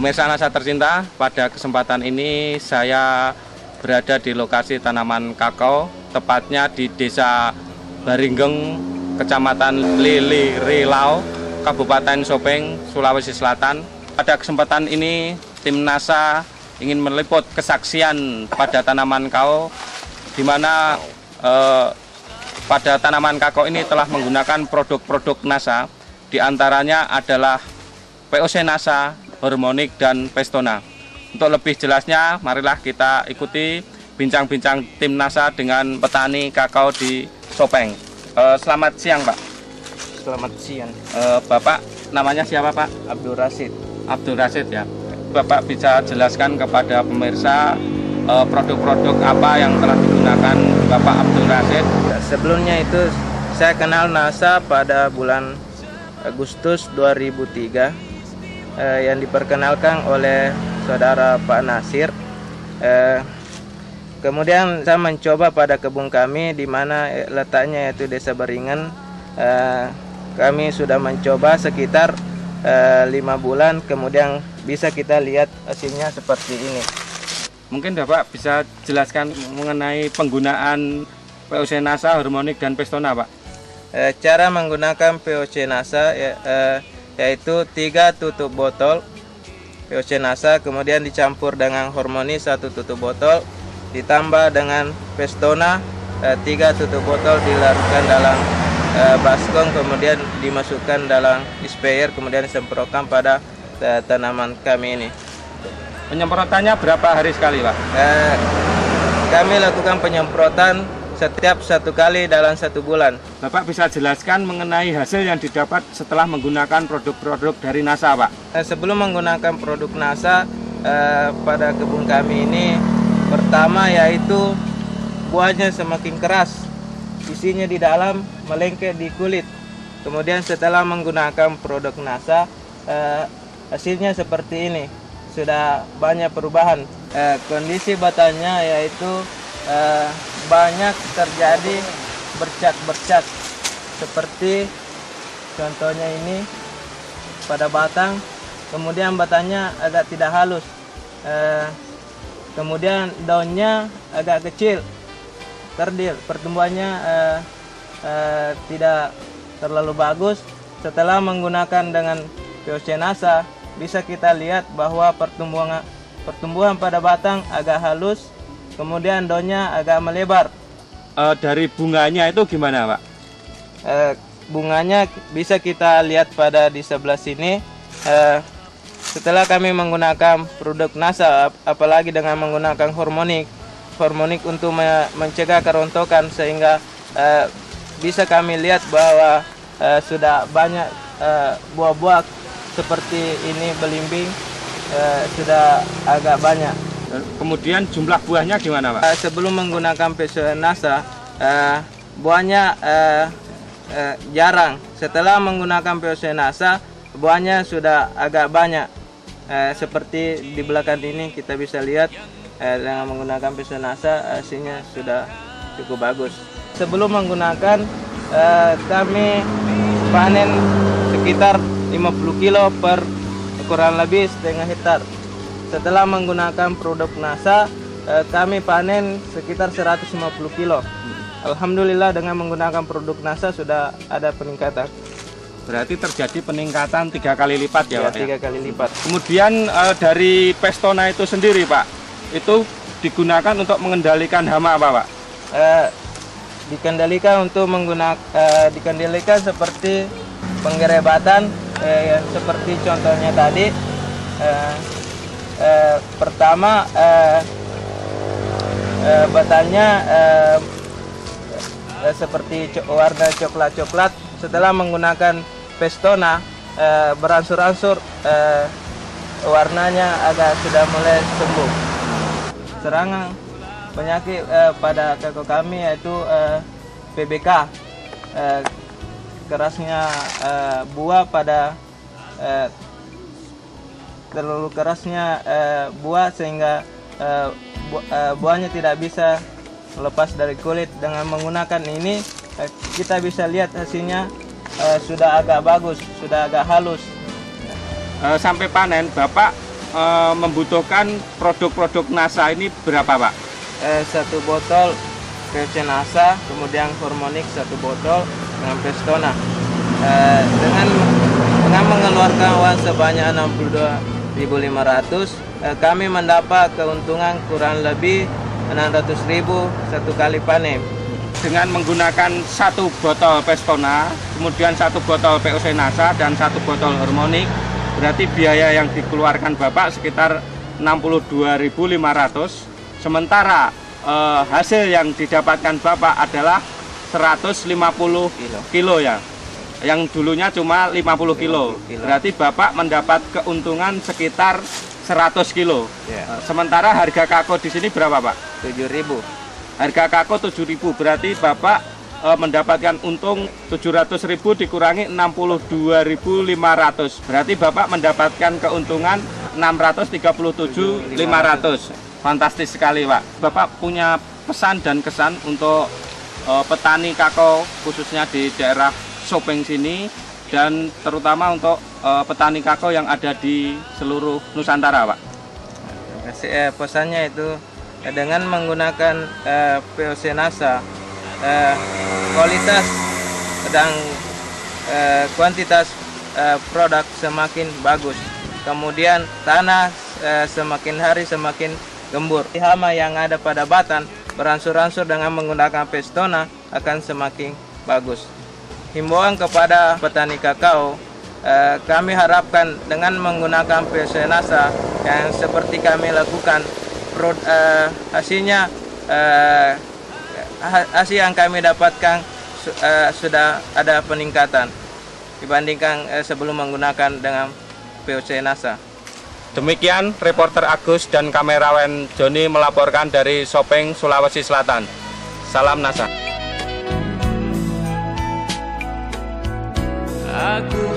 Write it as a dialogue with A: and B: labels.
A: Pemirsa Nasa tercinta, pada kesempatan ini saya berada di lokasi tanaman kakao, tepatnya di Desa Baringgeng, Kecamatan Lili Rilau, Kabupaten Sopeng, Sulawesi Selatan. Pada kesempatan ini, tim NASA ingin meliput kesaksian pada tanaman kakao, di mana pada tanaman kakao ini telah menggunakan produk-produk NASA, diantaranya adalah POC NASA, Hormonic, dan Pestona. Untuk lebih jelasnya, marilah kita ikuti bincang-bincang tim NASA dengan petani kakao di Sopeng. Selamat siang, Pak.
B: Selamat siang.
A: Bapak namanya siapa, Pak?
B: Abdul Rashid.
A: Abdul Rashid, ya. Bapak bisa jelaskan kepada pemirsa produk-produk apa yang telah digunakan Bapak Abdul Rashid?
B: Sebelumnya itu saya kenal NASA pada bulan Agustus 2003 yang diperkenalkan oleh saudara Pak Nasir. Kemudian saya mencoba pada kebun kami di mana letaknya yaitu Desa Baringan. Kami sudah mencoba sekitar 5 bulan, kemudian bisa kita lihat hasilnya seperti ini.
A: Mungkin Bapak bisa jelaskan mengenai penggunaan POC NASA, Hormonic, dan Pestona, Pak?
B: Cara menggunakan POC NASA yaitu 3 tutup botol POC NASA, kemudian dicampur dengan Hormonic 1 tutup botol, ditambah dengan Pestona 3 tutup botol, dilarutkan dalam baskom, kemudian dimasukkan dalam sprayer, kemudian disemprotkan pada tanaman kami ini.
A: Penyemprotannya berapa hari sekali, Pak?
B: Kami lakukan penyemprotan setiap 1 kali dalam 1 bulan.
A: Bapak bisa jelaskan mengenai hasil yang didapat setelah menggunakan produk-produk dari NASA, Pak?
B: Sebelum menggunakan produk NASA pada kebun kami ini, pertama yaitu buahnya semakin keras, isinya di dalam melengket di kulit. Kemudian setelah menggunakan produk NASA, hasilnya seperti ini, sudah banyak perubahan. Kondisi batangnya yaitu banyak terjadi bercat-bercat, seperti contohnya ini pada batang. Kemudian batangnya agak tidak halus, kemudian daunnya agak kecil, kerdil, pertumbuhannya tidak terlalu bagus. Setelah menggunakan dengan POC NASA, bisa kita lihat bahwa pertumbuhan pada batang agak halus, kemudian daunnya agak melebar.
A: Dari bunganya itu gimana, Pak?
B: Bunganya bisa kita lihat pada di sebelah sini. Setelah kami menggunakan produk NASA, apalagi dengan menggunakan Hormonic untuk mencegah kerontokan, sehingga bisa kami lihat bahwa sudah banyak buah-buah seperti ini belimbing, sudah agak banyak.
A: Kemudian jumlah buahnya gimana, Pak?
B: Sebelum menggunakan POC NASA, buahnya jarang. Setelah menggunakan POC NASA, buahnya sudah agak banyak. Seperti di belakang ini kita bisa lihat, dengan menggunakan POC NASA hasilnya sudah cukup bagus. Sebelum menggunakan, kami panen sekitar 50 kilo per kurang lebih setengah hektar. Setelah menggunakan produk NASA, kami panen sekitar 150 kilo. Alhamdulillah dengan menggunakan produk NASA sudah ada peningkatan.
A: Berarti terjadi peningkatan 3 kali lipat ya, Pak?
B: 3 kali lipat.
A: Kemudian dari Pestona itu sendiri, Pak, itu digunakan untuk mengendalikan hama apa, Pak?
B: Dikendalikan seperti penggerebatan, seperti contohnya tadi. Pertama batangnya seperti warna coklat-coklat. Setelah menggunakan Pestona, beransur-ansur warnanya agak sudah mulai sembuh. Serangan penyakit pada kakao kami yaitu PBK, kerasnya buah pada terlalu kerasnya buah sehingga buahnya tidak bisa lepas dari kulit. Dengan menggunakan ini kita bisa lihat hasilnya sudah agak bagus, sudah agak halus.
A: Sampai panen Bapak membutuhkan produk-produk NASA ini berapa, Pak?
B: 1 botol POC NASA, kemudian Hormonic 1 botol dengan Pestona. Dengan mengeluarkan uang sebanyak 62.500, kami mendapat keuntungan kurang lebih 600.000 satu kali panen.
A: Dengan menggunakan 1 botol Pestona, kemudian 1 botol POC NASA dan 1 botol Hormonic, berarti biaya yang dikeluarkan Bapak sekitar 62.500. Sementara hasil yang didapatkan Bapak adalah 150 kilo ya. Yang dulunya cuma 50 kilo. Berarti Bapak mendapat keuntungan sekitar 100 kilo. Sementara harga kako di sini berapa, Pak?
B: 7.000.
A: Harga kako 7.000, berarti Bapak mendapatkan untung 700.000 dikurangi 62.500. Berarti Bapak mendapatkan keuntungan 637.500. Fantastis sekali, Pak. Bapak punya pesan dan kesan untuk petani kakao khususnya di daerah Sopeng sini dan terutama untuk petani kakao yang ada di seluruh Nusantara, Pak.
B: Pesannya itu dengan menggunakan POC NASA, kualitas dan kuantitas produk semakin bagus. Kemudian tanah semakin hari semakin gembur. Hama yang ada pada batang beransur-ansur dengan menggunakan Pestona akan semakin bagus. Himbauan kepada petani kakao, kami harapkan dengan menggunakan POC NASA yang seperti kami lakukan, hasil yang kami dapatkan sudah ada peningkatan dibandingkan sebelum menggunakan dengan POC NASA.
A: Demikian reporter Agus dan kamerawan Joni melaporkan dari Sopeng, Sulawesi Selatan. Salam NASA.
C: Aku